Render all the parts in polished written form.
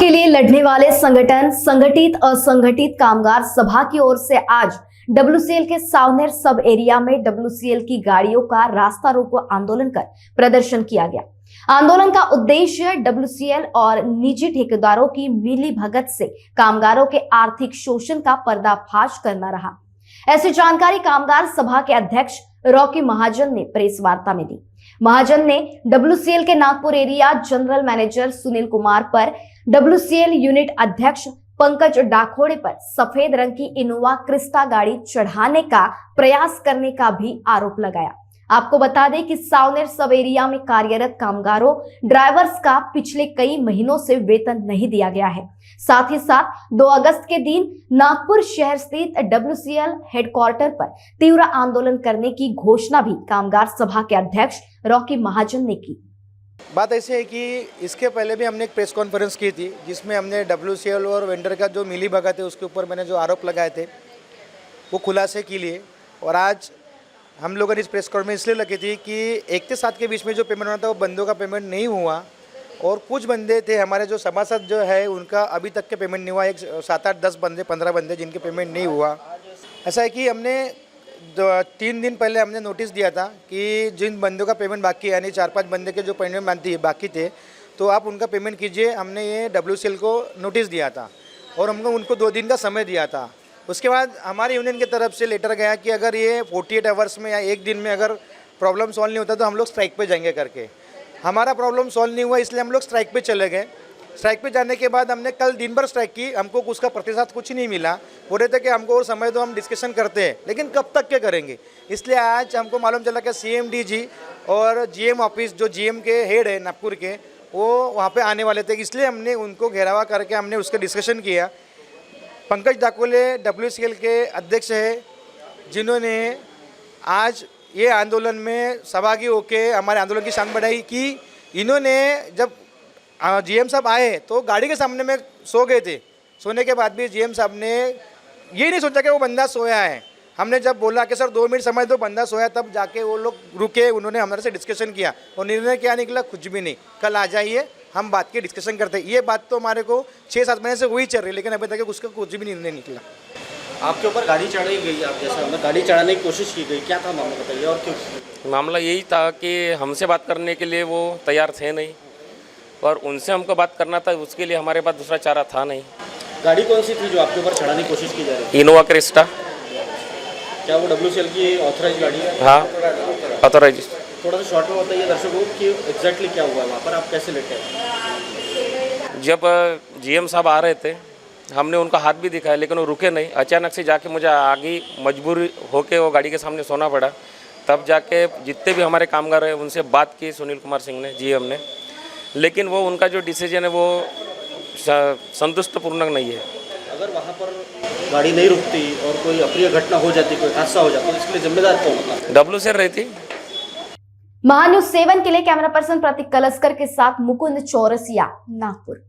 के लिए लड़ने वाले संगठन संगठित असंगठित कामगार सभा की ओर से आज डब्ल्यूसीएल के सावनेर सब एरिया में डब्ल्यूसीएल की गाड़ियों का रास्ता रोको आंदोलन कर प्रदर्शन किया गया। आंदोलन का उद्देश्य डब्ल्यूसीएल और निजी ठेकेदारों की मिलीभगत से कामगारों के आर्थिक शोषण का पर्दाफाश करना रहा। ऐसी जानकारी कामगार सभा के अध्यक्ष रॉकी महाजन ने प्रेस वार्ता में दी। महाजन ने डब्ल्यूसीएल के Nagpur area general manager Sunil Kumar पर, डब्ल्यूसीएल यूनिट अध्यक्ष पंकज डाकोड़े पर सफेद रंग की इनोवा क्रिस्टा गाड़ी चढ़ाने का प्रयास करने का भी आरोप लगाया। आपको बता दें कि सावनेर सब एरिया में कार्यरत कामगारों ड्राइवर्स का पिछले कई महीनों से वेतन नहीं दिया गया है। साथ ही साथ 2 अगस्त के दिन नागपुर शहर स्थित डब्ल्यूसीएल हेडक्वार्टर पर तीव्र आंदोलन करने की घोषणा भी कामगार सभा के अध्यक्ष रॉकी महाजन ने की। बात ऐसी है कि इसके पहले भी हमने एक प्रेस कॉन्फ्रेंस की थी जिसमें हमने डब्ल्यूसीएल और वेंडर का जो मिली भगत है उसके ऊपर मैंने जो आरोप लगाए थे वो खुलासे के लिए। और आज हम लोगों ने इस प्रेस कॉन्फ्रेंस इसलिए लगी थी कि 1 से 7 के बीच में जो पेमेंट होना था वो बंदों का पेमेंट नहीं हुआ और कुछ बंदे थे हमारे जो सभासद जो है उनका अभी तक के पेमेंट नहीं हुआ। एक 7, 8, 10 बंदे 15 बंदे जिनके पेमेंट नहीं हुआ। ऐसा है कि हमने 3 दिन पहले हमने नोटिस दिया था कि जिन बंदों का पेमेंट बाकी है, यानी 4-5 बंदे के जो पेमेंट बाकी थे तो आप उनका पेमेंट कीजिए। हमने ये डब्ल्यूसीएल को नोटिस दिया था और हमको उनको 2 दिन का समय दिया था। उसके बाद हमारी यूनियन की तरफ से लेटर गया कि अगर ये 48 आवर्स में या 1 दिन में अगर प्रॉब्लम सॉल्व नहीं होता तो हम लोग स्ट्राइक पे जाएंगे करके। हमारा प्रॉब्लम सॉल्व नहीं हुआ इसलिए हम लोग स्ट्राइक पे चले गए। स्ट्राइक पे जाने के बाद हमने कल दिन भर स्ट्राइक की, हमको उसका प्रतिशत कुछ नहीं मिला। बोल रहे थे कि हमको और समय दो, हम डिस्कशन करते हैं, लेकिन कब तक के करेंगे। इसलिए आज हमको मालूम चला कि सीएमडी जी और जीएम ऑफिस जो जीएम के हेड है नागपुर के वो वहाँ पे आने वाले थे, इसलिए हमने उनको घेरावा करके हमने उसका डिस्कशन किया। पंकज डाकोड़े डब्ल्यूसीएल के अध्यक्ष है जिन्होंने आज ये आंदोलन में सहभागी होकर हमारे आंदोलन की शान बढ़ाई कि इन्होंने जब जीएम साहब आए तो गाड़ी के सामने में सो गए थे। सोने के बाद भी जीएम साहब ने ये नहीं सोचा कि वो बंदा सोया है। हमने जब बोला कि सर 2 मिनट समय दो, बंदा सोया, तब जाके वो लोग रुके, उन्होंने हमारे से डिस्कशन किया और निर्णय क्या निकला, कुछ भी नहीं। कल आ जाइए, हम बात की डिस्कशन करते हैं। ये बात तो हमारे को 6-7 महीने से वही चल रही है, लेकिन अभी तक उसका कुछ भी निर्णय निकला। आपके ऊपर गाड़ी चढ़ाई गई, आप जैसा गाड़ी चढ़ाने की कोशिश की गई, क्या था मामला बताइए और क्यों? मामला यही था कि हमसे बात करने के लिए वो तैयार थे नहीं और उनसे हमको बात करना था, उसके लिए हमारे पास दूसरा चारा था नहीं। गाड़ी कौन सी थी जो आपके ऊपर चढ़ाने की कोशिश की जा रही है? Innova Crysta. क्या वो डब्ल्यूसीएल की ऑथराइज गाड़ी है? हाँ, ऑथराइज। थोड़ा सा शॉर्ट में बताइए दर्शकों कि एग्जैक्टली क्या हुआ वहाँ पर, आप कैसे लेटे? जब जीएम साहब आ रहे थे हमने उनका हाथ भी दिखाया लेकिन वो रुके नहीं। अचानक से जाके मुझे आगे मजबूर होके वो गाड़ी के सामने सोना पड़ा। तब जाके जितने भी हमारे कामगार हैं उनसे बात की सुनील कुमार सिंह ने, जीएम ने, लेकिन वो उनका जो डिसीजन है वो संतुष्टपूर्ण नहीं है। अगर वहाँ पर गाड़ी नहीं रुकती और कोई अप्रिय घटना हो जाती, कोई हादसा हो जाता, तो इसके लिए जिम्मेदार कौन होता? डब्ल्यूसीएल रहती। महान्यूज 7 के लिए कैमरा पर्सन प्रतीक कलस्कर के साथ मुकुंद चौरसिया, नागपुर।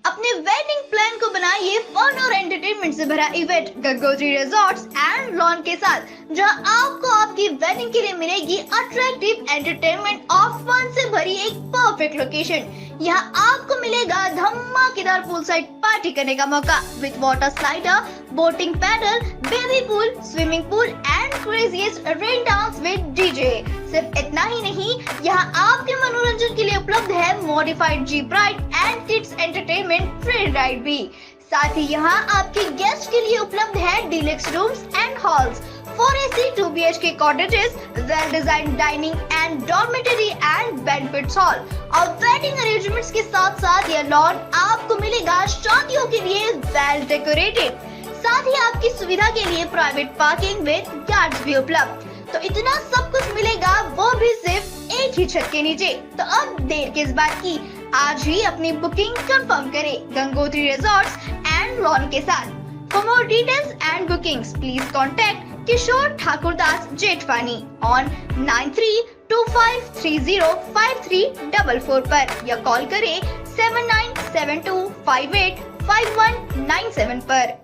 अपने वेडिंग प्लान को बनाइए फन और एंटरटेनमेंट से भरा event Gangotri resorts and lawn के साथ, जहां आपको आपकी वेडिंग के लिए मिलेगी अट्रैक्टिव एंटरटेनमेंट और फन से भरी एक परफेक्ट लोकेशन। यहाँ आपको मिलेगा धमाकेदार पूल साइड पार्टी करने का मौका with water slider, boating pedal, baby pool, swimming pool and craziest rain dance with DJ. सिर्फ इतना ही नहीं, यहाँ आपके मनोरंजन के लिए उपलब्ध है modified jeep ride and kids entertainment free ride भी। साथ ही यहाँ आपके गेस्ट के लिए उपलब्ध है deluxe rooms and halls, 4 AC 2 BHK cottages, well designed dining and dormitory and banquet hall और वेडिंग अरेंजमेंट्स के साथ साथ यह लॉन आपको मिलेगा शादियों के लिए वेल डेकोरेटेड। साथ ही आपकी सुविधा के लिए प्राइवेट पार्किंग विद गार्ड्स भी उपलब्ध। तो इतना सब कुछ मिलेगा, वो भी सिर्फ एक ही छत के नीचे। तो अब देर किस बात की, आज ही अपनी बुकिंग कंफर्म करें गंगोत्री रिजॉर्ट्स एंड लॉन के साथ। For more details and bookings, please contact Kishore Thakurdas Jetwani on 9325305344 पर या कॉल करें 7972585197 पर।